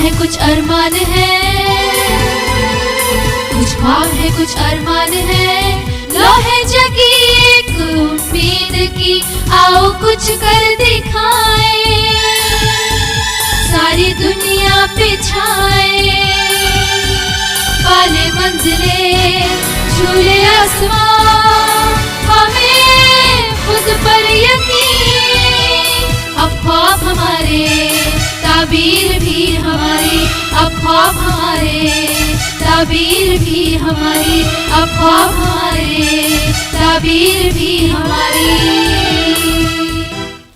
है कुछ अरमान है, कुछ ख्वाब है कुछ अरमान है, लो है जगी एक उम्मीद की, आओ कुछ कर दिखाए, सारी दुनिया पे छाए, पाले मंजिले झूले आसमां, हमें खुद पर यकीन, अब ख्वाब हमारे ताबीर भी हमारी, अब ख्वाब हमारे ताबीर भी हमारी, अब ख्वाब हमारे ताबीर भी हमारी।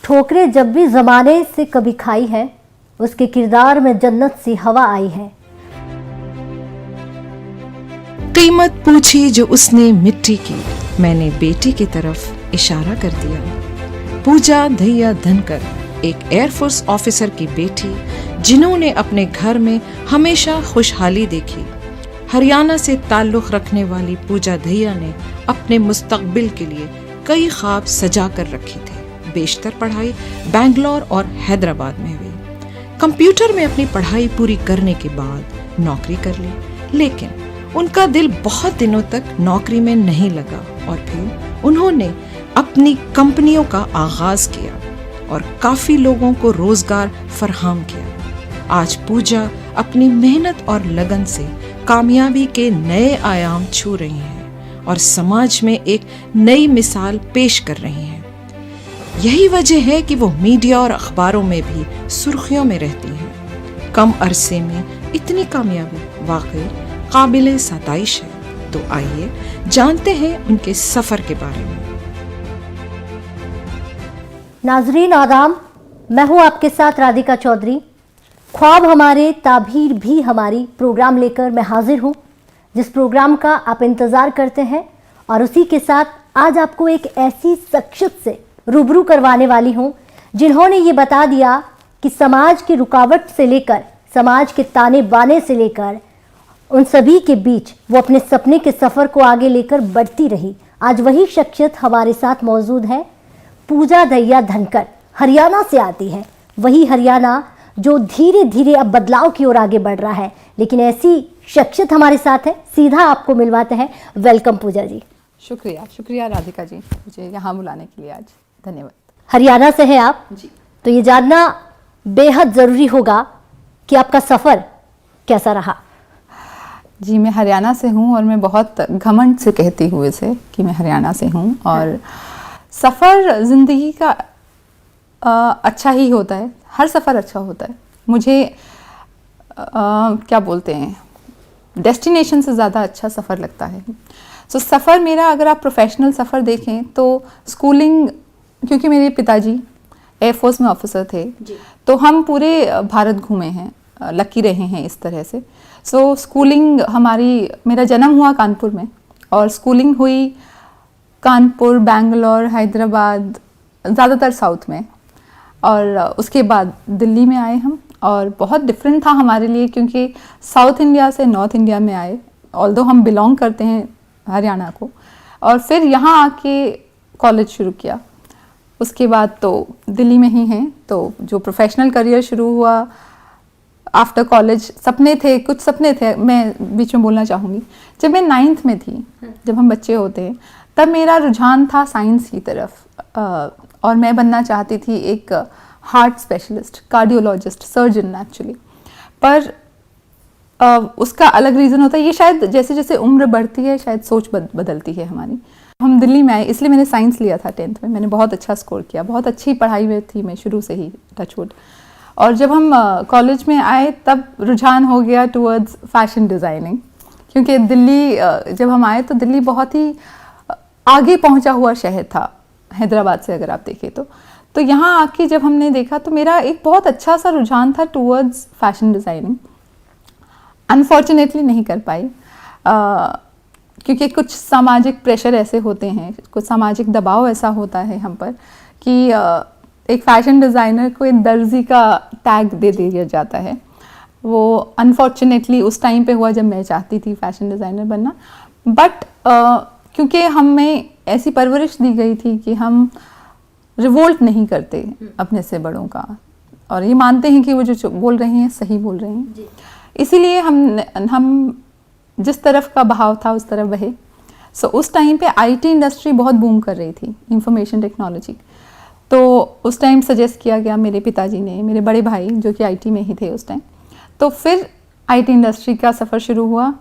ठोकरें जब भी ज़माने से कभी खाई है, उसके किरदार में जन्नत सी हवा आई है। कीमत पूछी जो उसने मिट्टी की, मैंने बेटी की तरफ इशारा कर दिया। पूजा दहिया धनकर एक एयरफोर्स ऑफिसर की बेटी, जिन्होंने अपने घर में हमेशा खुशहाली देखी। हरियाणा से ताल्लुक़ रखने वाली पूजा दहिया ने अपने मुस्तकबिल के लिए कई ख्वाब सजा कर रखे थे। बेशतर पढ़ाई बेंगलोर और हैदराबाद में हुई। कंप्यूटर में अपनी पढ़ाई पूरी करने के बाद नौकरी कर ली, लेकिन उनका दिल बहुत दिनों तक नौकरी में नहीं लगा और फिर उन्होंने अपनी कंपनियों का आगाज किया और काफी लोगों को रोजगार फराहम किया। आज पूजा अपनी मेहनत और लगन से कामयाबी के नए आयाम छू रही हैं और समाज में एक नई मिसाल पेश कर रही हैं। यही वजह है कि वो मीडिया और अखबारों में भी सुर्खियों में रहती हैं। कम अरसे में इतनी कामयाबी वाकई काबिले सताइश है। तो आइए जानते हैं उनके सफर के बारे में। नाजरीन आदाम, मैं हूं आपके साथ राधिका चौधरी। ख्वाब हमारे ताबीर भी हमारी प्रोग्राम लेकर मैं हाजिर हूं, जिस प्रोग्राम का आप इंतज़ार करते हैं। और उसी के साथ आज आपको एक ऐसी शख्सियत से रूबरू करवाने वाली हूं, जिन्होंने ये बता दिया कि समाज की रुकावट से लेकर, समाज के ताने बाने से लेकर, उन सभी के बीच वो अपने सपने के सफ़र को आगे लेकर बढ़ती रही। आज वही शख्सियत हमारे साथ मौजूद है। पूजा दहिया धनकर हरियाणा से आती है, वही हरियाणा जो धीरे धीरे अब बदलाव की ओर आगे बढ़ रहा है। लेकिन ऐसी शख्सियत हमारे साथ है, सीधा आपको मिलवाते हैं। वेलकम पूजा जी। शुक्रिया, शुक्रिया राधिका जी, मुझे यहाँ बुलाने के लिए आज धन्यवाद। हरियाणा से हैं आप जी। तो ये जानना बेहद ज़रूरी होगा कि आपका सफ़र कैसा रहा। जी, मैं हरियाणा से हूँ और मैं बहुत घमंड से कहती हूँ इसे कि मैं हरियाणा से हूँ। और सफ़र ज़िंदगी का अच्छा ही होता है, हर सफ़र अच्छा होता है। मुझे क्या बोलते हैं, डेस्टिनेशन से ज़्यादा अच्छा सफ़र लगता है। सो सफ़र मेरा, अगर आप प्रोफेशनल सफ़र देखें तो स्कूलिंग, क्योंकि मेरे पिताजी एयरफोर्स में ऑफिसर थे, तो हम पूरे भारत घूमे हैं, लकी रहे हैं इस तरह से। सो स्कूलिंग हमारी, मेरा जन्म हुआ कानपुर में और स्कूलिंग हुई कानपुर, बेंगलोर, हैदराबाद, ज़्यादातर साउथ में। और उसके बाद दिल्ली में आए हम, और बहुत डिफरेंट था हमारे लिए, क्योंकि साउथ इंडिया से नॉर्थ इंडिया में आए, ऑल्दो हम बिलोंग करते हैं हरियाणा को। और फिर यहाँ आके कॉलेज शुरू किया। उसके बाद तो दिल्ली में ही हैं। तो जो प्रोफेशनल करियर शुरू हुआ आफ्टर कॉलेज, सपने थे, कुछ सपने थे। मैं बीच में बोलना चाहूँगी, जब मैं 9th में थी, जब हम बच्चे होते हैं, तब मेरा रुझान था साइंस की तरफ। और मैं बनना चाहती थी एक heart specialist, cardiologist, surgeon actually. पर उसका अलग रीज़न होता है। ये शायद जैसे जैसे उम्र बढ़ती है, शायद सोच बदलती है हमारी। हम दिल्ली में आए, इसलिए मैंने साइंस लिया था 10th में। मैंने बहुत अच्छा स्कोर किया, बहुत अच्छी पढ़ाई में थी मैं शुरू से ही, टचवुड। और जब हम कॉलेज में आए, तब रुझान हो गया टूवर्ड्स फैशन डिज़ाइनिंग, क्योंकि दिल्ली, जब हम आए तो दिल्ली बहुत ही आगे पहुंचा हुआ शहर था हैदराबाद से, अगर आप देखें तो यहाँ आके जब हमने देखा तो मेरा एक बहुत अच्छा सा रुझान था टूवर्ड्स फैशन डिज़ाइनिंग। अनफॉर्चुनेटली नहीं कर पाई, क्योंकि कुछ सामाजिक प्रेशर ऐसे होते हैं, कुछ सामाजिक दबाव ऐसा होता है हम पर कि एक फ़ैशन डिज़ाइनर को एक दर्जी का टैग दे दिया जाता है। वो अनफॉर्चुनेटली उस टाइम पे हुआ जब मैं चाहती थी फ़ैशन डिज़ाइनर बनना। बट क्योंकि हमें ऐसी परवरिश दी गई थी कि हम रिवोल्ट नहीं करते अपने से बड़ों का, और ये मानते हैं कि वो जो बोल रहे हैं सही बोल रहे हैं। इसीलिए हम जिस तरफ का बहाव था उस तरफ बहे। सो उस टाइम पे आईटी इंडस्ट्री बहुत बूम कर रही थी, इंफॉर्मेशन टेक्नोलॉजी। तो उस टाइम सजेस्ट किया गया मेरे पिताजी ने, मेरे बड़े भाई जो कि आईटी में ही थे उस टाइम। तो फिर आईटी इंडस्ट्री का सफ़र शुरू हुआ।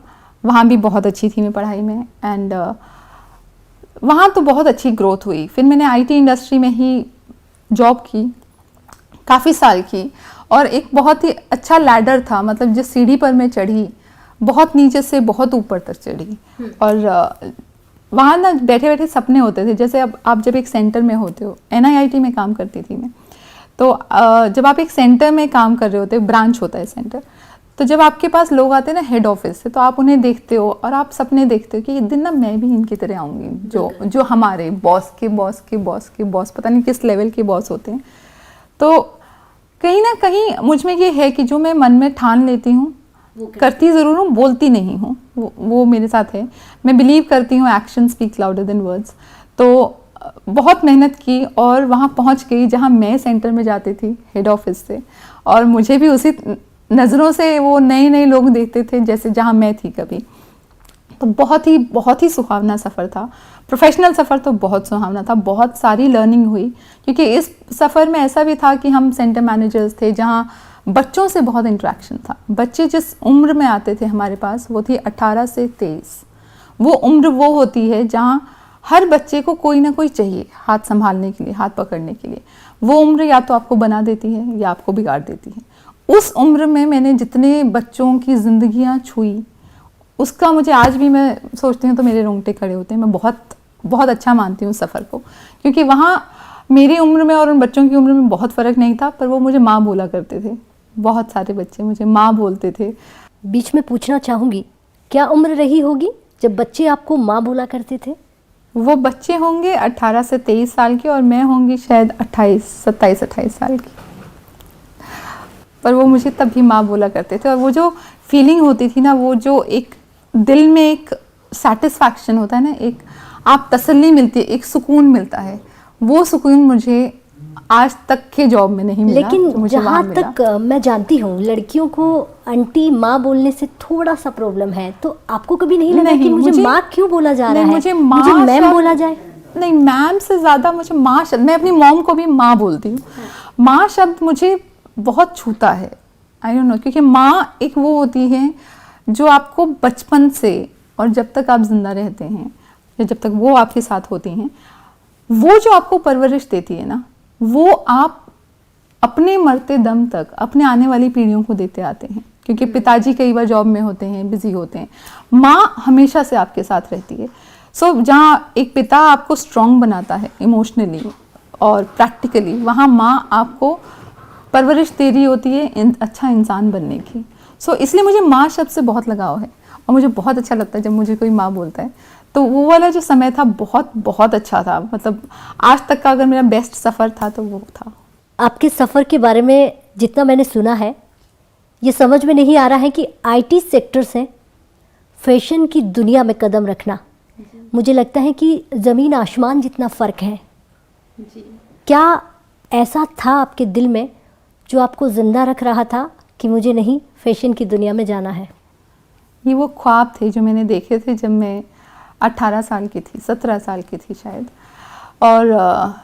वहाँ भी बहुत अच्छी थी मैं पढ़ाई में, एंड वहाँ तो बहुत अच्छी ग्रोथ हुई। फिर मैंने आईटी इंडस्ट्री में ही जॉब की, काफ़ी साल की, और एक बहुत ही अच्छा लैडर था, मतलब जिस सीढ़ी पर मैं चढ़ी बहुत नीचे से बहुत ऊपर तक चढ़ी। और वहाँ ना बैठे बैठे सपने होते थे। जैसे अब आप जब एक सेंटर में होते हो, एनआईआईटी में काम करती थी मैं, तो जब आप एक सेंटर में काम कर रहे होते हो, ब्रांच होता है सेंटर, तो जब आपके पास लोग आते हैं ना हेड ऑफिस से, तो आप उन्हें देखते हो और आप सपने देखते हो कि एक दिन ना मैं भी इनकी तरह आऊँगी, जो हमारे बॉस के बॉस के बॉस के बॉस, पता नहीं किस लेवल के बॉस होते हैं। तो कहीं ना कहीं मुझ में ये है कि जो मैं मन में ठान लेती हूँ करती ज़रूर हूँ, बोलती नहीं हूँ, वो मेरे साथ है। मैं बिलीव करती हूँ action speaks louder than words. तो बहुत मेहनत की और वहाँ पहुँच गई जहाँ मैं सेंटर में जाती थी हेड ऑफिस से, और मुझे भी उसी नज़रों से वो नए नए लोग देखते थे जैसे जहाँ मैं थी कभी। तो बहुत ही सुहावना सफ़र था। प्रोफेशनल सफ़र तो बहुत सुहावना था, बहुत सारी लर्निंग हुई, क्योंकि इस सफ़र में ऐसा भी था कि हम सेंटर मैनेजर्स थे जहाँ बच्चों से बहुत इंटरेक्शन था। बच्चे जिस उम्र में आते थे हमारे पास, वो थी 18 से 23। वो उम्र वो होती है जहाँ हर बच्चे को कोई ना कोई चाहिए हाथ संभालने के लिए, हाथ पकड़ने के लिए। वो उम्र या तो आपको बना देती है या आपको बिगाड़ देती है। उस उम्र में मैंने जितने बच्चों की ज़िंदगियाँ छुई, उसका मुझे आज भी मैं सोचती हूँ तो मेरे रोंगटे खड़े होते हैं। मैं बहुत अच्छा मानती हूँ उस सफ़र को, क्योंकि वहाँ मेरी उम्र में और उन बच्चों की उम्र में बहुत फ़र्क नहीं था, पर वो मुझे माँ बोला करते थे। बहुत सारे बच्चे मुझे माँ बोलते थे। बीच में पूछना चाहूँगी, क्या उम्र रही होगी जब बच्चे आपको माँ बोला करते थे? वो बच्चे होंगे 18 से 23 साल के, और मैं होंगी शायद 27-28 साल की, पर वो मुझे तब भी माँ बोला करते थे। और वो जो फीलिंग होती थी ना, वो जो एक दिल में एक सेटिस्फैक्शन होता है ना, एक आप तसल्ली मिलती है, एक सुकून मिलता है, वो सुकून मुझे आज तक के जॉब में नहीं मिला। लेकिन जहाँ तक मैं जानती हूँ, लड़कियों को आंटी माँ बोलने से थोड़ा सा प्रॉब्लम है, तो आपको कभी नहीं लगा कि मुझे माँ क्यों बोला जा रहा है, मुझे मैम बोला जाए? नहीं, मैम से ज़्यादा मुझे माँ शब्द, मैं अपनी मॉम को भी माँ बोलती हूँ। माँ शब्द मुझे बहुत छूता है, आई डोंट नो, क्योंकि माँ एक वो होती है जो आपको बचपन से और जब तक आप जिंदा रहते हैं या जब तक वो आपके साथ होती हैं, वो जो आपको परवरिश देती है ना, वो आप अपने मरते दम तक अपने आने वाली पीढ़ियों को देते आते हैं। क्योंकि पिताजी कई बार जॉब में होते हैं, बिजी होते हैं, माँ हमेशा से आपके साथ रहती है। सो जहाँ एक पिता आपको स्ट्रॉन्ग बनाता है इमोशनली और प्रैक्टिकली, वहाँ माँ आपको परवरिश दे रही होती है अच्छा इंसान बनने की। सो इसलिए मुझे माँ शब्द से बहुत लगाव है, और मुझे बहुत अच्छा लगता है जब मुझे कोई माँ बोलता है। तो वो वाला जो समय था बहुत अच्छा था। मतलब आज तक का अगर मेरा बेस्ट सफ़र था तो वो था। आपके सफ़र के बारे में जितना मैंने सुना है, ये समझ में नहीं आ रहा है कि आईटी सेक्टर से फैशन की दुनिया में कदम रखना, मुझे लगता है कि ज़मीन आसमान जितना फ़र्क है। क्या ऐसा था आपके दिल में जो आपको ज़िंदा रख रहा था कि मुझे नहीं फैशन की दुनिया में जाना है? ये वो ख्वाब थे जो मैंने देखे थे जब मैं 18 साल की थी, 17 साल की थी शायद। और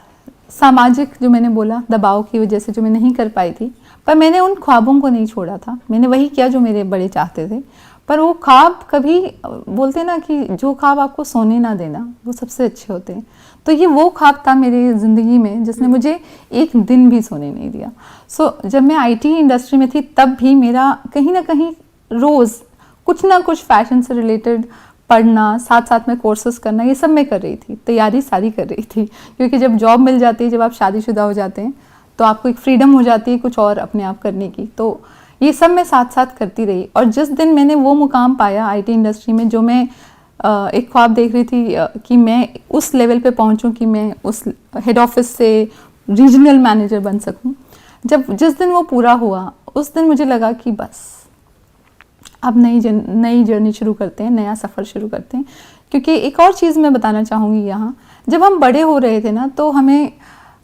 सामाजिक जो मैंने बोला दबाव की वजह से जो मैं नहीं कर पाई थी, पर मैंने उन ख्वाबों को नहीं छोड़ा था। मैंने वही किया जो मेरे बड़े चाहते थे। पर वो ख्वाब कभी, बोलते ना कि जो ख्वाब आपको सोने ना देना वो सबसे अच्छे होते हैं। तो ये वो ख्वाब था मेरी ज़िंदगी में जिसने मुझे एक दिन भी सोने नहीं दिया। सो जब मैं आईटी इंडस्ट्री में थी तब भी मेरा कहीं ना कहीं रोज़ कुछ ना कुछ फैशन से रिलेटेड पढ़ना, साथ साथ में कोर्सेज करना, ये सब मैं कर रही थी, तैयारी सारी कर रही थी। क्योंकि जब जॉब मिल जाती है, जब आप शादीशुदा हो जाते हैं, तो आपको एक फ्रीडम हो जाती है कुछ और अपने आप करने की। तो ये सब मैं साथ साथ करती रही। और जिस दिन मैंने वो मुकाम पाया आईटी इंडस्ट्री में, जो मैं एक ख्वाब देख रही थी कि मैं उस लेवल पे पहुंचूं कि मैं उस हेड ऑफिस से रीजनल मैनेजर बन सकूं, जिस दिन वो पूरा हुआ, उस दिन मुझे लगा कि बस अब नई जर्नी शुरू करते हैं, नया सफ़र शुरू करते हैं। क्योंकि एक और चीज़ मैं बताना चाहूँगी यहाँ, जब हम बड़े हो रहे थे ना, तो हमें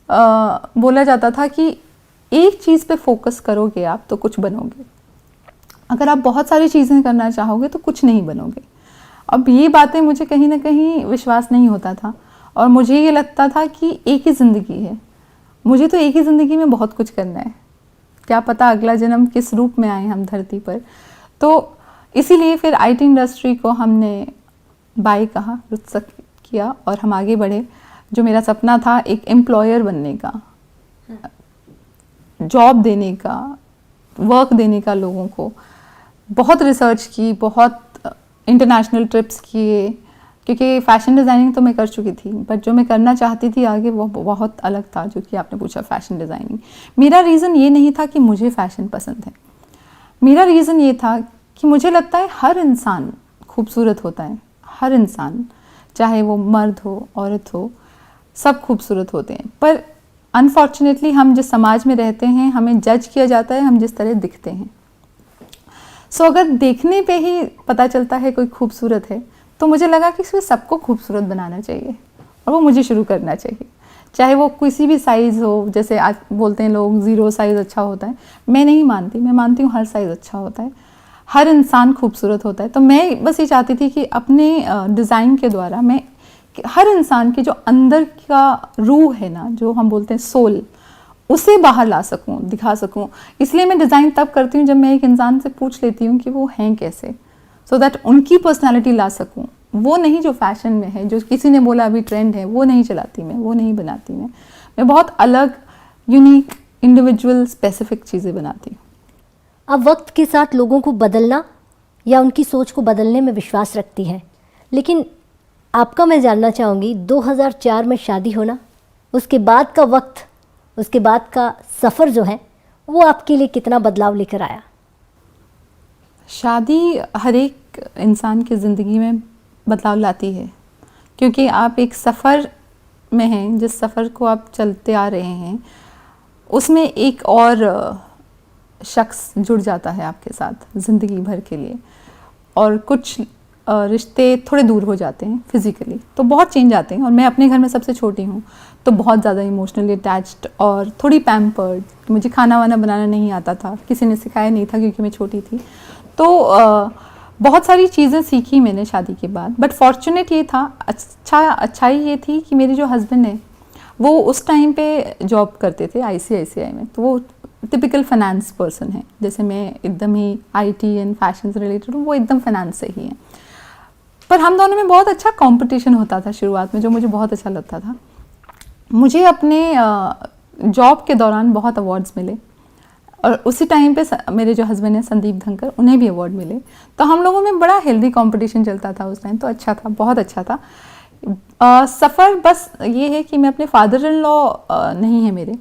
बोला जाता था कि एक चीज़ पे फोकस करोगे आप तो कुछ बनोगे, अगर आप बहुत सारी चीज़ें करना चाहोगे तो कुछ नहीं बनोगे। अब ये बातें मुझे कहीं ना कहीं विश्वास नहीं होता था और मुझे ये लगता था कि एक ही ज़िंदगी है, मुझे तो एक ही ज़िंदगी में बहुत कुछ करना है, क्या पता अगला जन्म किस रूप में आए हम धरती पर। तो इसीलिए फिर आईटी इंडस्ट्री को हमने बाय कहा, रुख्सत किया और हम आगे बढ़े। जो मेरा सपना था एक एम्प्लॉयर बनने का, जॉब देने का, वर्क देने का लोगों को, बहुत रिसर्च की, बहुत इंटरनेशनल ट्रिप्स किए, क्योंकि फ़ैशन डिज़ाइनिंग तो मैं कर चुकी थी, बट जो मैं करना चाहती थी आगे वो बहुत अलग था, जो कि आपने पूछा फ़ैशन डिज़ाइनिंग। मेरा रीज़न ये नहीं था कि मुझे फ़ैशन पसंद है, मेरा रीज़न ये था कि मुझे लगता है हर इंसान खूबसूरत होता है, हर इंसान, चाहे वो मर्द हो औरत हो, सब खूबसूरत होते हैं। पर अनफॉर्चुनेटली हम जिस समाज में रहते हैं हमें जज किया जाता है हम जिस तरह दिखते हैं। सो अगर देखने पे ही पता चलता है कोई खूबसूरत है तो मुझे लगा कि इसमें सबको खूबसूरत बनाना चाहिए और वो मुझे शुरू करना चाहिए, चाहे वो किसी भी साइज़ हो। जैसे आज बोलते हैं लोग 0 साइज़ अच्छा होता है, मैं नहीं मानती, मैं मानती हूँ हर साइज़ अच्छा होता है, हर इंसान खूबसूरत होता है। तो मैं बस ये चाहती थी कि अपने डिज़ाइन के द्वारा मैं हर इंसान के जो अंदर का रूह है ना, जो हम बोलते हैं सोल, उसे बाहर ला सकूं, दिखा सकूं। इसलिए मैं डिज़ाइन तब करती हूँ जब मैं एक इंसान से पूछ लेती हूँ कि वो हैं कैसे, सो दैट उनकी पर्सनालिटी ला सकूं। वो नहीं जो फैशन में है, जो किसी ने बोला अभी ट्रेंड है, वो नहीं चलाती मैं, वो नहीं बनाती मैं बहुत अलग, यूनिक, इंडिविजुअल, स्पेसिफिक चीज़ें बनाती हूँ। अब वक्त के साथ लोगों को बदलना या उनकी सोच को बदलने में विश्वास रखती है, लेकिन आपका मैं जानना चाहूँगी 2004 में शादी होना, उसके बाद का वक्त, उसके बाद का सफ़र जो है वो आपके लिए कितना बदलाव लेकर आया? शादी हर एक इंसान की ज़िंदगी में बदलाव लाती है, क्योंकि आप एक सफ़र में हैं, जिस सफ़र को आप चलते आ रहे हैं उसमें एक और शख्स जुड़ जाता है आपके साथ ज़िंदगी भर के लिए, और कुछ रिश्ते थोड़े दूर हो जाते हैं फिज़िकली, तो बहुत चेंज आते हैं। और मैं अपने घर में सबसे छोटी हूँ तो बहुत ज़्यादा इमोशनली अटैच्ड और थोड़ी पैम्पर्ड, मुझे खाना वाना बनाना नहीं आता था, किसी ने सिखाया नहीं था क्योंकि मैं छोटी थी। तो बहुत सारी चीज़ें सीखी मैंने शादी के बाद। बट फॉर्चुनेट ये था, अच्छाई ये थी कि मेरे जो हस्बैंड हैं वो उस टाइम पे जॉब करते थे ICICI में, तो वो टिपिकल फाइनेंस पर्सन है, जैसे मैं एकदम ही IT एंड फैशन से रिलेटेड हूँ, वो एकदम फाइनेंस से ही हैं। पर हम दोनों में बहुत अच्छा कंपटीशन होता था शुरुआत में, जो मुझे बहुत अच्छा लगता था। मुझे अपने जॉब के दौरान बहुत अवार्ड्स मिले और उसी टाइम पे मेरे जो हस्बैंड हैं संदीप धनकर, उन्हें भी अवार्ड मिले। तो हम लोगों में बड़ा हेल्दी कंपटीशन चलता था उस टाइम, तो अच्छा था, बहुत अच्छा था। सफ़र बस ये है कि मैं अपने फादर इन लॉ नहीं है मेरे,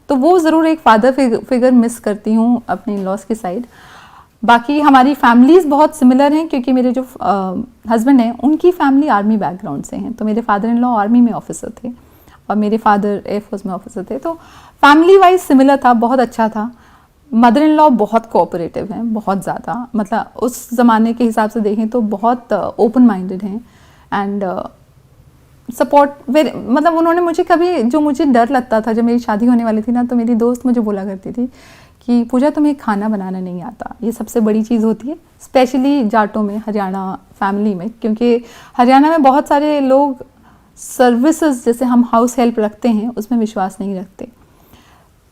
तो वो ज़रूर एक फादर फिगर मिस करती हूँ अपने इन लॉज की साइड। बाकी हमारी फैमिलीज़ बहुत सिमिलर हैं, क्योंकि मेरे जो हस्बैंड हैं उनकी फैमिली आर्मी बैकग्राउंड से हैं, तो मेरे फादर इन लॉ आर्मी में ऑफिसर थे और मेरे फादर एयरफोर्स में ऑफिसर थे, तो फैमिली वाइज सिमिलर था, बहुत अच्छा था। मदर इन लॉ बहुत कोऑपरेटिव हैं, बहुत ज़्यादा, मतलब उस ज़माने के हिसाब से देखें तो बहुत ओपन माइंडेड हैं एंड सपोर्ट वेरी, मतलब उन्होंने मुझे कभी, जो मुझे डर लगता था जब मेरी शादी होने वाली थी ना, तो मेरी दोस्त मुझे बोला करती थी कि पूजा तुम्हें खाना बनाना नहीं आता, ये सबसे बड़ी चीज़ होती है, स्पेशली जाटों में, हरियाणा फैमिली में, क्योंकि हरियाणा में बहुत सारे लोग सर्विसेज जैसे हम हाउस हेल्प रखते हैं उसमें विश्वास नहीं रखते।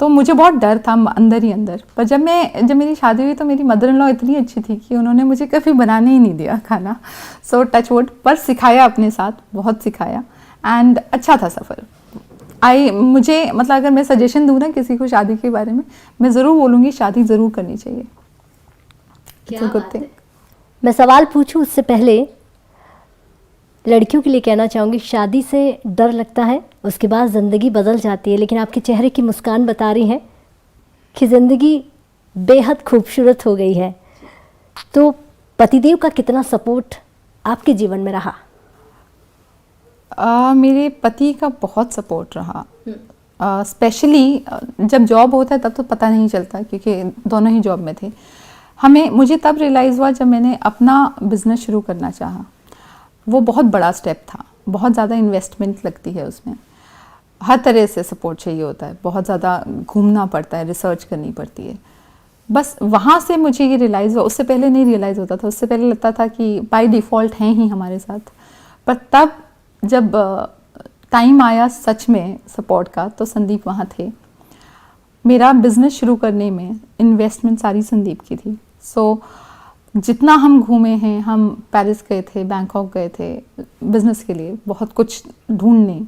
तो मुझे बहुत डर था अंदर ही अंदर। पर जब मेरी शादी हुई तो मेरी मदर इन लॉ इतनी अच्छी थी कि उन्होंने मुझे कभी बनाने ही नहीं दिया खाना, सो टच वुड, पर सिखाया अपने साथ, बहुत सिखाया एंड अच्छा था सफ़र। मुझे मतलब अगर मैं सजेशन दूँ ना किसी को शादी के बारे में, मैं ज़रूर बोलूँगी शादी ज़रूर करनी चाहिए। क्या बात है। मैं सवाल पूछूं उससे पहले लड़कियों के लिए कहना चाहूँगी, शादी से डर लगता है, उसके बाद ज़िंदगी बदल जाती है, लेकिन आपके चेहरे की मुस्कान बता रही है कि ज़िंदगी बेहद खूबसूरत हो गई है। तो पतिदेव का कितना सपोर्ट आपके जीवन में रहा? मेरे पति का बहुत सपोर्ट रहा, स्पेशली जब जॉब होता है तब तो पता नहीं चलता क्योंकि दोनों ही जॉब में थे। मुझे तब रियलाइज़ हुआ जब मैंने अपना बिज़नेस शुरू करना चाहा। वो बहुत बड़ा स्टेप था, बहुत ज़्यादा इन्वेस्टमेंट लगती है उसमें, हर तरह से सपोर्ट चाहिए होता है, बहुत ज़्यादा घूमना पड़ता है, रिसर्च करनी पड़ती है। बस वहाँ से मुझे ये रियलाइज़ हुआ, उससे पहले नहीं रियलाइज़ होता था, उससे पहले लगता था कि बाय डिफ़ॉल्ट हैं ही हमारे साथ। पर तब जब टाइम आया सच में सपोर्ट का, तो संदीप वहाँ थे। मेरा बिज़नेस शुरू करने में इन्वेस्टमेंट सारी संदीप की थी। सो जितना हम घूमे हैं, हम पेरिस गए थे, बैंकॉक गए थे बिज़नेस के लिए, बहुत कुछ ढूंढने,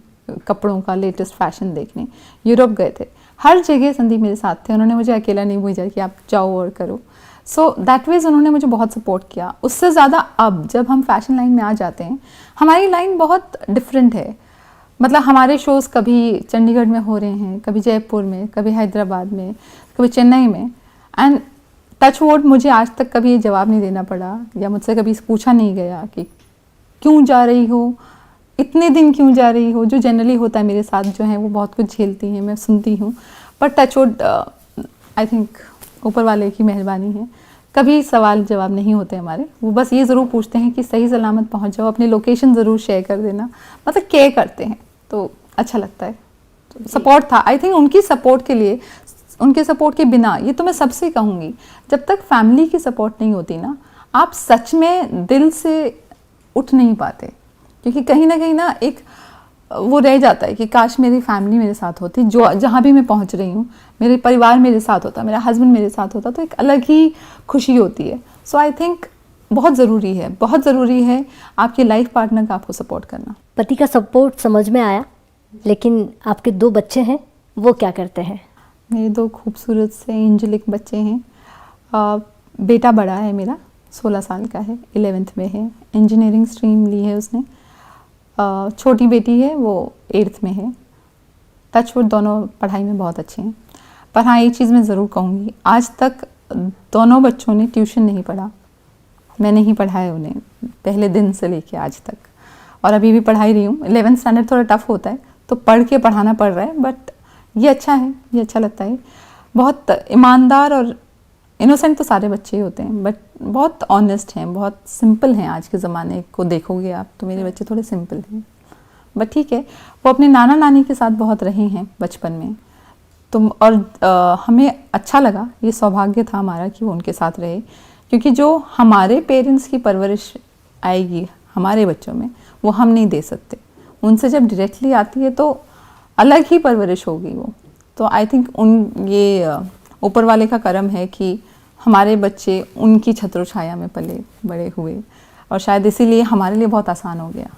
कपड़ों का लेटेस्ट फैशन देखने, यूरोप गए थे, हर जगह संदीप मेरे साथ थे। उन्होंने मुझे अकेला नहीं भेजा कि आप जाओ और करो। सो दैट वेज उन्होंने मुझे बहुत सपोर्ट किया। उससे ज़्यादा अब जब हम फैशन लाइन में आ जाते हैं, हमारी लाइन बहुत डिफरेंट है। मतलब हमारे शोज़ कभी चंडीगढ़ में हो रहे हैं, कभी जयपुर में, कभी हैदराबाद में, कभी चेन्नई में। एंड टच वुड, मुझे आज तक कभी ये जवाब नहीं देना पड़ा या मुझसे कभी पूछा नहीं गया कि क्यों जा रही हो, इतने दिन क्यों जा रही हो, जो जनरली होता है मेरे साथ जो है वो बहुत कुछ झेलती हैं, मैं सुनती हूँ। पर टच वुड आई थिंक ऊपर वाले की मेहरबानी है, कभी सवाल जवाब नहीं होते हमारे। वो बस ये ज़रूर पूछते हैं कि सही सलामत पहुँच जाओ, अपनी लोकेशन ज़रूर शेयर कर देना, मतलब केयर करते हैं, तो अच्छा लगता है। तो सपोर्ट था, आई थिंक उनकी सपोर्ट के लिए, उनके सपोर्ट के बिना, ये तो मैं सबसे कहूँगी, जब तक फैमिली की सपोर्ट नहीं होती ना, आप सच में दिल से उठ नहीं पाते। क्योंकि कहीं ना एक वो रह जाता है कि काश मेरी फैमिली मेरे साथ होती, जो जहाँ भी मैं पहुँच रही हूँ मेरे परिवार मेरे साथ होता, मेरा हस्बैंड मेरे साथ होता, तो एक अलग ही खुशी होती है। सो आई थिंक बहुत ज़रूरी है, बहुत ज़रूरी है आपके लाइफ पार्टनर का आपको सपोर्ट करना। पति का सपोर्ट समझ में आया, लेकिन आपके 2 बच्चे हैं, वो क्या करते हैं? मेरे 2 खूबसूरत से एंजेलिक बच्चे हैं। बेटा बड़ा है मेरा, 16 साल का है, 11th में है, इंजीनियरिंग स्ट्रीम ली है उसने। छोटी बेटी है, वो 8th में है। टचवुड दोनों पढ़ाई में बहुत अच्छे हैं। पर हाँ, एक चीज़ मैं ज़रूर कहूँगी, आज तक दोनों बच्चों ने ट्यूशन नहीं पढ़ा, मैंने ही पढ़ाया उन्हें पहले दिन से लेके आज तक, और अभी भी पढ़ाई रही हूँ। 11th स्टैंडर्ड थोड़ा टफ होता है, तो पढ़ के पढ़ाना पड़ रहा है, बट ये अच्छा है, ये अच्छा लगता है। बहुत ईमानदार और इनोसेंट तो सारे बच्चे ही होते हैं, बट बहुत ऑनेस्ट हैं, बहुत सिंपल हैं। आज के ज़माने को देखोगे आप तो मेरे बच्चे थोड़े सिंपल हैं, बट ठीक है। वो अपने नाना नानी के साथ बहुत रहे हैं बचपन में, तो और हमें अच्छा लगा, ये सौभाग्य था हमारा कि वो उनके साथ रहे। क्योंकि जो हमारे पेरेंट्स की परवरिश आएगी हमारे बच्चों में, वो हम नहीं दे सकते। उनसे जब डायरेक्टली आती है तो अलग ही परवरिश होगी वो। तो आई थिंक ये ऊपर वाले का करम है कि हमारे बच्चे उनकी छत्र छाया में पले बड़े हुए, और शायद इसीलिए हमारे लिए बहुत आसान हो गया।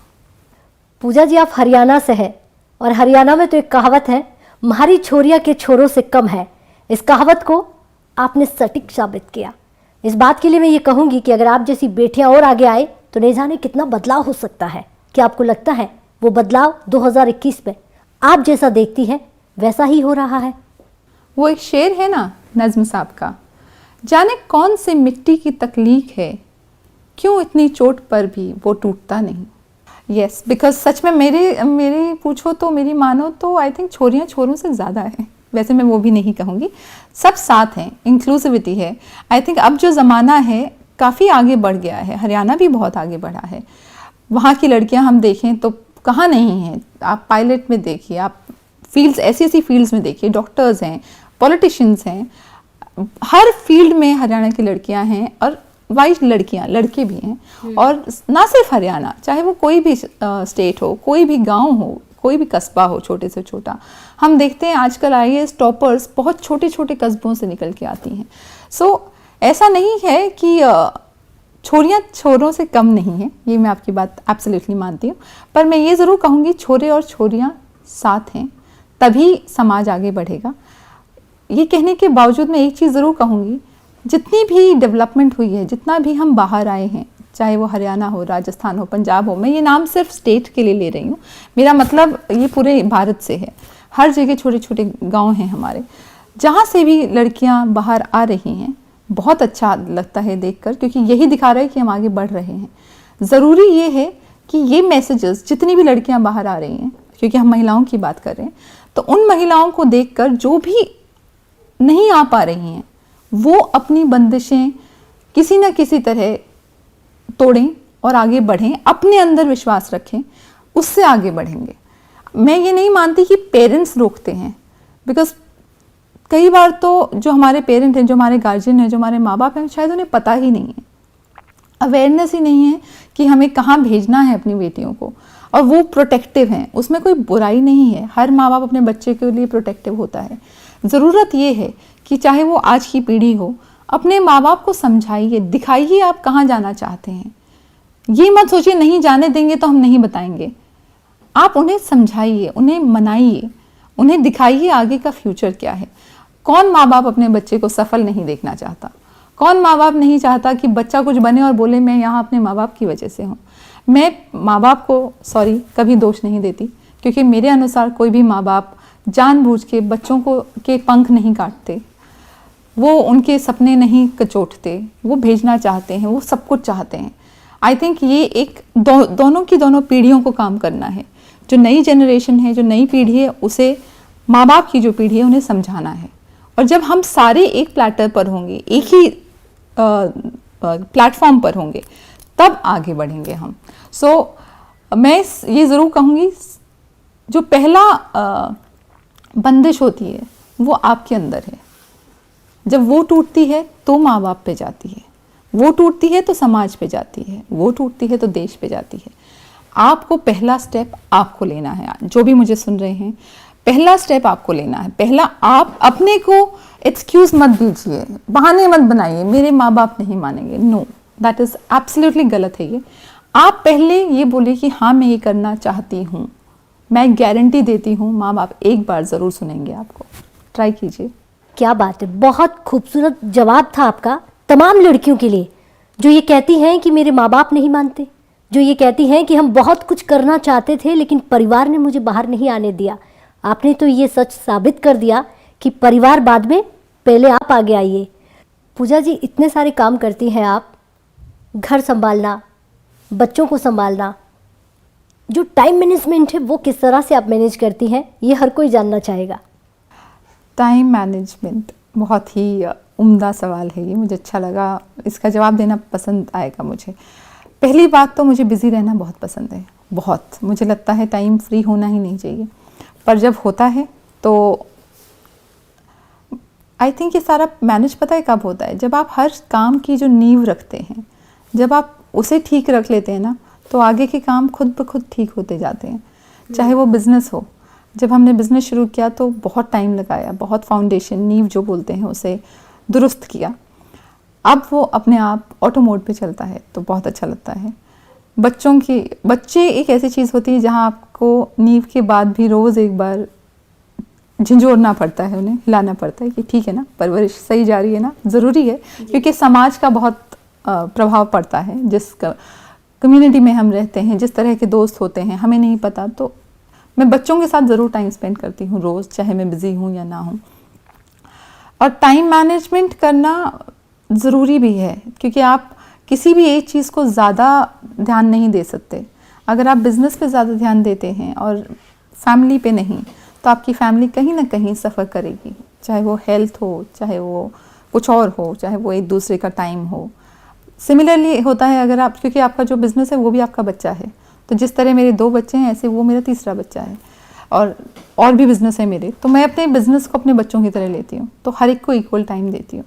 पूजा जी, आप हरियाणा से हैं, और हरियाणा में तो एक कहावत है, म्हारी छोरिया के छोरों से कम है। इस कहावत को आपने सटीक साबित किया। इस बात के लिए मैं ये कहूँगी कि अगर आप जैसी बेटियां और आगे आए तो नहीं जाने कितना बदलाव हो सकता है। क्या आपको लगता है वो बदलाव 2021 में आप जैसा देखती है वैसा ही हो रहा है? वो एक शेर है ना नज़्म साहब का, जाने कौन सी मिट्टी की तकलीफ है, क्यों इतनी चोट पर भी वो टूटता नहीं। यस, बिकॉज सच में मेरे पूछो तो, मेरी मानो तो आई थिंक छोरियाँ छोरों से ज़्यादा है। वैसे मैं वो भी नहीं कहूँगी, सब साथ हैं, इंक्लूसिविटी है। आई थिंक अब जो ज़माना है काफ़ी आगे बढ़ गया है, हरियाणा भी बहुत आगे बढ़ा है। वहाँ की लड़कियाँ हम देखें तो कहाँ नहीं हैं। आप पायलट में देखिए, आप फील्ड्स ऐसी ऐसी में देखिए, डॉक्टर्स हैं, पॉलिटिशियंस हैं, हर फील्ड में हरियाणा की लड़कियाँ हैं, और वाइट लड़कियाँ लड़के भी हैं। और ना सिर्फ हरियाणा, चाहे वो कोई भी स्टेट हो, कोई भी गांव हो, कोई भी कस्बा हो, छोटे से छोटा, हम देखते हैं आजकल IAS टॉपर्स बहुत छोटे छोटे कस्बों से निकल के आती हैं। सो ऐसा नहीं है कि छोरियाँ छोरों से कम नहीं हैं, ये मैं आपकी बात एब्सोल्युटली मानती हूँ। पर मैं ये ज़रूर कहूँगी, छोरे और छोरियाँ साथ हैं तभी समाज आगे बढ़ेगा। ये कहने के बावजूद मैं एक चीज़ ज़रूर कहूँगी, जितनी भी डेवलपमेंट हुई है, जितना भी हम बाहर आए हैं, चाहे वो हरियाणा हो, राजस्थान हो, पंजाब हो, मैं ये नाम सिर्फ स्टेट के लिए ले रही हूँ, मेरा मतलब ये पूरे भारत से है। हर जगह छोटे छोटे गांव हैं हमारे, जहाँ से भी लड़कियाँ बाहर आ रही हैं, बहुत अच्छा लगता है देखकर, क्योंकि यही दिखा रहा है कि हम आगे बढ़ रहे हैं। ज़रूरी ये है कि ये मैसेजेस, जितनी भी लड़कियाँ बाहर आ रही हैं, क्योंकि हम महिलाओं की बात कर रहे हैं, तो उन महिलाओं को देखकर जो भी नहीं आ पा रही हैं, वो अपनी बंदिशें किसी न किसी तरह तोड़ें और आगे बढ़ें, अपने अंदर विश्वास रखें, उससे आगे बढ़ेंगे। मैं ये नहीं मानती कि पेरेंट्स रोकते हैं, बिकॉज कई बार तो जो हमारे पेरेंट हैं, जो हमारे गार्जियन हैं, जो हमारे माँ बाप हैं, शायद उन्हें पता ही नहीं है, अवेयरनेस ही नहीं है कि हमें कहाँ भेजना है अपनी बेटियों को, और वो प्रोटेक्टिव हैं, उसमें कोई बुराई नहीं है। हर माँ बाप अपने बच्चे के लिए प्रोटेक्टिव होता है। ज़रूरत ये है कि चाहे वो आज की पीढ़ी हो, अपने माँ बाप को समझाइए, दिखाइए आप कहाँ जाना चाहते हैं। ये मत सोचिए नहीं जाने देंगे तो हम नहीं बताएंगे। आप उन्हें समझाइए, उन्हें मनाइए, उन्हें दिखाइए आगे का फ्यूचर क्या है। कौन माँ बाप अपने बच्चे को सफल नहीं देखना चाहता? कौन माँ बाप नहीं चाहता कि बच्चा कुछ बने और बोले मैं यहाँ अपने माँ बाप की वजह से हूँ। मैं माँ बाप को कभी दोष नहीं देती, क्योंकि मेरे अनुसार कोई भी माँ बाप जानबूझ के बच्चों को के पंख नहीं काटते, वो उनके सपने नहीं कचोटते, वो भेजना चाहते हैं, वो सब कुछ चाहते हैं। आई थिंक ये एक दोनों पीढ़ियों को काम करना है। जो नई जनरेशन है, जो नई पीढ़ी है, उसे माँ बाप की जो पीढ़ी है उन्हें समझाना है। और जब हम सारे एक प्लेटर पर होंगे, एक ही प्लेटफॉर्म पर होंगे, तब आगे बढ़ेंगे हम। मैं ये ज़रूर कहूँगी, जो पहला बंदिश होती है वो आपके अंदर है। जब वो टूटती है तो माँ बाप पे जाती है, वो टूटती है तो समाज पे जाती है, वो टूटती है तो देश पे जाती है। आपको पहला स्टेप आपको लेना है। जो भी मुझे सुन रहे हैं, पहला स्टेप आपको लेना है। पहला आप अपने को एक्सक्यूज मत दीजिए, बहाने मत बनाइए, मेरे माँ बाप नहीं मानेंगे। नो, दैट इज एब्सोल्युटली गलत है ये। आप पहले ये बोले कि हाँ मैं ये करना चाहती हूँ। मैं गारंटी देती हूँ माँ बाप एक बार ज़रूर सुनेंगे आपको। ट्राई कीजिए। क्या बात है, बहुत खूबसूरत जवाब था आपका तमाम लड़कियों के लिए जो ये कहती हैं कि मेरे माँ बाप नहीं मानते, जो ये कहती हैं कि हम बहुत कुछ करना चाहते थे लेकिन परिवार ने मुझे बाहर नहीं आने दिया। आपने तो ये सच साबित कर दिया कि परिवार बाद में, पहले आप आगे आइए। पूजा जी, इतने सारे काम करती हैं आप, घर संभालना, बच्चों को संभालना, जो टाइम मैनेजमेंट है वो किस तरह से आप मैनेज करती हैं, ये हर कोई जानना चाहेगा। टाइम मैनेजमेंट बहुत ही उम्दा सवाल है ये, मुझे अच्छा लगा, इसका जवाब देना पसंद आएगा मुझे। पहली बात तो मुझे बिज़ी रहना बहुत पसंद है, बहुत। मुझे लगता है टाइम फ्री होना ही नहीं चाहिए, पर जब होता है तो आई थिंक ये सारा मैनेज पता है कब होता है, जब आप हर काम की जो नींव रखते हैं, जब आप उसे ठीक रख लेते हैं ना, तो आगे के काम खुद ब खुद ठीक होते जाते हैं। चाहे वो बिज़नेस हो, जब हमने बिज़नेस शुरू किया तो बहुत टाइम लगाया, बहुत फाउंडेशन, नींव जो बोलते हैं, उसे दुरुस्त किया। अब वो अपने आप ऑटो मोड पे चलता है तो बहुत अच्छा लगता है। बच्चे एक ऐसी चीज़ होती है जहाँ आपको नींव के बाद भी रोज़ एक बार झिंझोरना पड़ता है, उन्हें हिलाना पड़ता है कि ठीक है ना, परवरिश सही जा रही है ना। ज़रूरी है, क्योंकि समाज का बहुत प्रभाव पड़ता है। जिस कम्युनिटी में हम रहते हैं, जिस तरह के दोस्त होते हैं, हमें नहीं पता। तो मैं बच्चों के साथ ज़रूर टाइम स्पेंड करती हूँ रोज़, चाहे मैं बिज़ी हूँ या ना हूँ। और टाइम मैनेजमेंट करना ज़रूरी भी है, क्योंकि आप किसी भी एक चीज़ को ज़्यादा ध्यान नहीं दे सकते। अगर आप बिज़नेस पे ज़्यादा ध्यान देते हैं और फैमिली पे नहीं, तो आपकी फैमिली कहीं ना कहीं सफ़र करेगी, चाहे वो हेल्थ हो, चाहे वो कुछ और हो, चाहे वो एक दूसरे का टाइम हो। सिमिलरली होता है अगर आप, क्योंकि आपका जो बिज़नेस है वो भी आपका बच्चा है, तो जिस तरह मेरे 2 बच्चे हैं, ऐसे वो मेरा तीसरा बच्चा है। और भी बिज़नेस है मेरे, तो मैं अपने बिज़नेस को अपने बच्चों की तरह लेती हूँ, तो हर एक को इक्वल टाइम देती हूँ।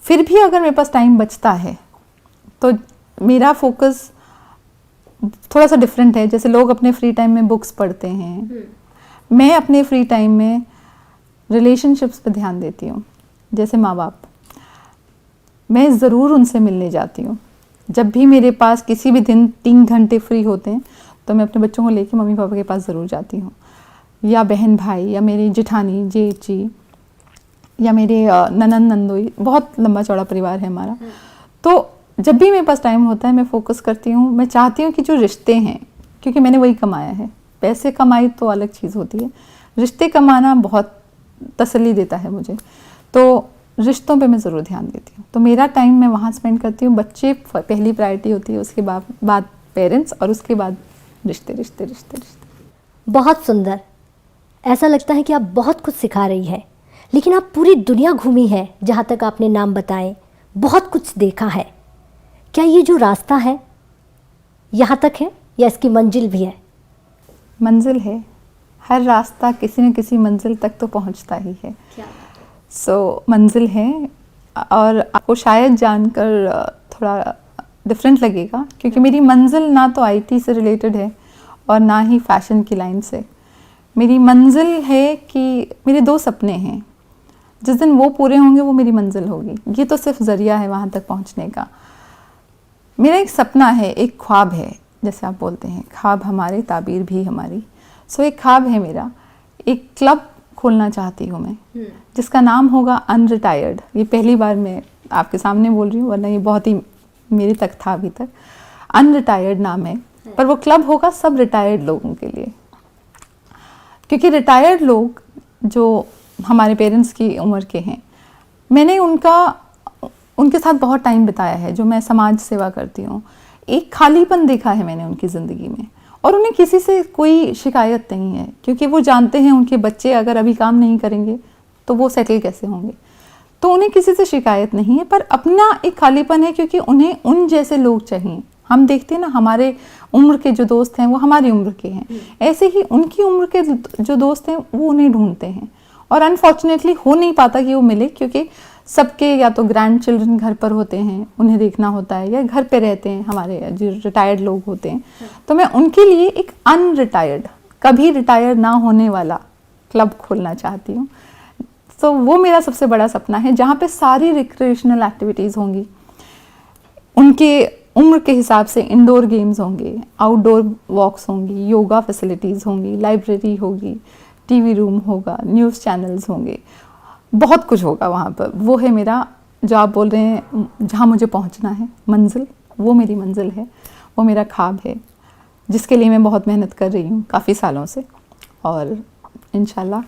फिर भी अगर मेरे पास टाइम बचता है तो मेरा फोकस थोड़ा सा डिफरेंट है। जैसे लोग अपने फ्री टाइम में बुक्स पढ़ते हैं, मैं अपने फ्री टाइम में रिलेशनशिप्स पे ध्यान देती हूँ। जैसे माँ बाप, मैं ज़रूर उनसे मिलने जाती हूँ। जब भी मेरे पास किसी भी दिन 3 घंटे फ्री होते हैं तो मैं अपने बच्चों को लेके मम्मी पापा के पास ज़रूर जाती हूँ, या बहन भाई, या मेरी जेठानी जेठ जी, या मेरे ननंद नंदोई। बहुत लंबा चौड़ा परिवार है हमारा। तो जब भी मेरे पास टाइम होता है मैं फोकस करती हूँ। मैं चाहती हूँ कि जो रिश्ते हैं, क्योंकि मैंने वही कमाया है, पैसे कमाई तो अलग चीज़ होती है, रिश्ते कमाना बहुत तसल्ली देता है मुझे। तो रिश्तों पे मैं ज़रूर ध्यान देती हूँ, तो मेरा टाइम मैं वहाँ स्पेंड करती हूँ। बच्चे पहली प्रायोरिटी होती है, उसके बाद पेरेंट्स, और उसके बाद रिश्ते रिश्ते रिश्ते रिश्ते। बहुत सुंदर। ऐसा लगता है कि आप बहुत कुछ सिखा रही है, लेकिन आप पूरी दुनिया घूमी है, जहाँ तक आपने नाम बताए, बहुत कुछ देखा है। क्या ये जो रास्ता है यहाँ तक है या इसकी मंजिल भी है? मंजिल है, हर रास्ता किसी न किसी मंजिल तक तो पहुंचता ही है। मंजिल है, और आपको शायद जानकर थोड़ा डिफरेंट लगेगा, क्योंकि मेरी मंजिल ना तो आईटी से रिलेटेड है और ना ही फैशन की लाइन से। मेरी मंजिल है कि मेरे 2 सपने हैं, जिस दिन वो पूरे होंगे वो मेरी मंजिल होगी। ये तो सिर्फ ज़रिया है वहाँ तक पहुँचने का। मेरा एक सपना है, एक ख्वाब है, जैसे आप बोलते हैं ख्वाब हमारे ताबीर भी हमारी। एक ख्वाब है मेरा, एक क्लब खोलना चाहती हूँ मैं, जिसका नाम होगा अनरिटायर्ड। ये पहली बार मैं आपके सामने बोल रही हूँ, वरना ये बहुत ही मेरे तक था अभी तक। अनरिटायर्ड नाम है, पर वो क्लब होगा सब रिटायर्ड लोगों के लिए, क्योंकि रिटायर्ड लोग जो हमारे पेरेंट्स की उम्र के हैं, मैंने उनके साथ बहुत टाइम बिताया है, जो मैं समाज सेवा करती हूँ। एक खालीपन देखा है मैंने उनकी ज़िंदगी में, और उन्हें किसी से कोई शिकायत नहीं है, क्योंकि वो जानते हैं उनके बच्चे अगर अभी काम नहीं करेंगे तो वो सेटल कैसे होंगे। तो उन्हें किसी से शिकायत नहीं है, पर अपना एक खालीपन है, क्योंकि उन्हें उन जैसे लोग चाहिए। हम देखते हैं ना, हमारे उम्र के जो दोस्त हैं वो हमारी उम्र के हैं, ऐसे ही उनकी उम्र के जो दोस्त हैं वो उन्हें ढूंढते हैं, और अनफॉर्चुनेटली हो नहीं पाता कि वो मिले, क्योंकि सबके या तो ग्रैंड चिल्ड्रन घर पर होते हैं, उन्हें देखना होता है, या घर पे रहते हैं हमारे जो रिटायर्ड लोग होते हैं। तो मैं उनके लिए एक अनरिटायर्ड, कभी रिटायर ना होने वाला क्लब खोलना चाहती हूँ। तो वो मेरा सबसे बड़ा सपना है, जहाँ पे सारी रिक्रिएशनल एक्टिविटीज़ होंगी, उनके उम्र के हिसाब से इंडोर गेम्स होंगे, आउटडोर वॉक्स होंगी, योगा फैसिलिटीज़ होंगी, लाइब्रेरी होगी, टीवी रूम होगा, न्यूज़ चैनल्स होंगे, बहुत कुछ होगा वहाँ पर। वो है मेरा, जो आप बोल रहे हैं जहाँ मुझे पहुँचना है, मंजिल, वो मेरी मंजिल है, वो मेरा ख्वाब है, जिसके लिए मैं बहुत मेहनत कर रही हूँ काफ़ी सालों से, और इंशाल्लाह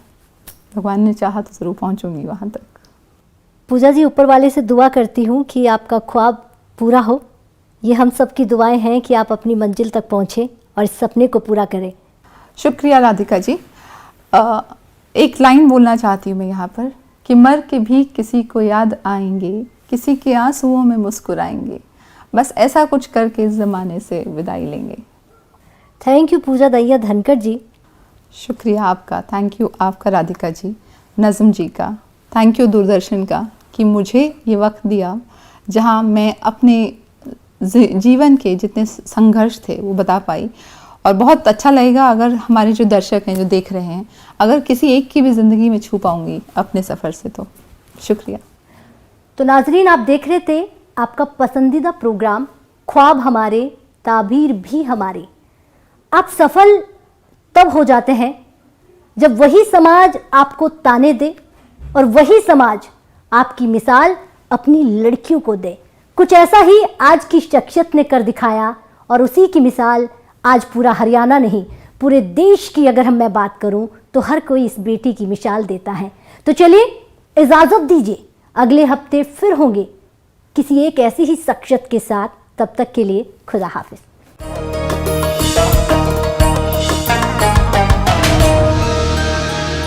भगवान ने चाहा तो ज़रूर पहुँचूंगी वहाँ तक। पूजा जी, ऊपर वाले से दुआ करती हूँ कि आपका ख्वाब पूरा हो। ये हम सब की दुआएं हैं कि आप अपनी मंजिल तक पहुँचें और इस सपने को पूरा करें। शुक्रिया राधिका जी। एक लाइन बोलना चाहती हूँ मैं यहाँ पर, कि मर के भी किसी को याद आएंगे, किसी के आंसुओं में मुस्कुराएंगे, बस ऐसा कुछ करके इस ज़माने से विदाई लेंगे। थैंक यू पूजा दैया धनकर जी। शुक्रिया आपका, थैंक यू आपका राधिका जी, नज़म जी का, थैंक यू दूरदर्शन का, कि मुझे ये वक्त दिया जहाँ मैं अपने जीवन के जितने संघर्ष थे वो बता पाई। और बहुत अच्छा लगेगा अगर हमारे जो दर्शक हैं, जो देख रहे हैं, अगर किसी एक की भी ज़िंदगी में छू पाऊँगी अपने सफ़र से, तो शुक्रिया। तो नाजरीन, आप देख रहे थे आपका पसंदीदा प्रोग्राम ख्वाब हमारे ताबीर भी हमारी। आप सफल तब हो जाते हैं जब वही समाज आपको ताने दे और वही समाज आपकी मिसाल अपनी लड़कियों को दे। कुछ ऐसा ही आज की शख्सियत ने कर दिखाया, और उसी की मिसाल आज पूरा हरियाणा नहीं, पूरे देश की अगर मैं बात करूं तो हर कोई इस बेटी की मिसाल देता है। तो चलिए इजाज़त दीजिए, अगले हफ्ते फिर होंगे किसी एक ऐसी ही शख्सियत के साथ। तब तक के लिए खुदा हाफिज।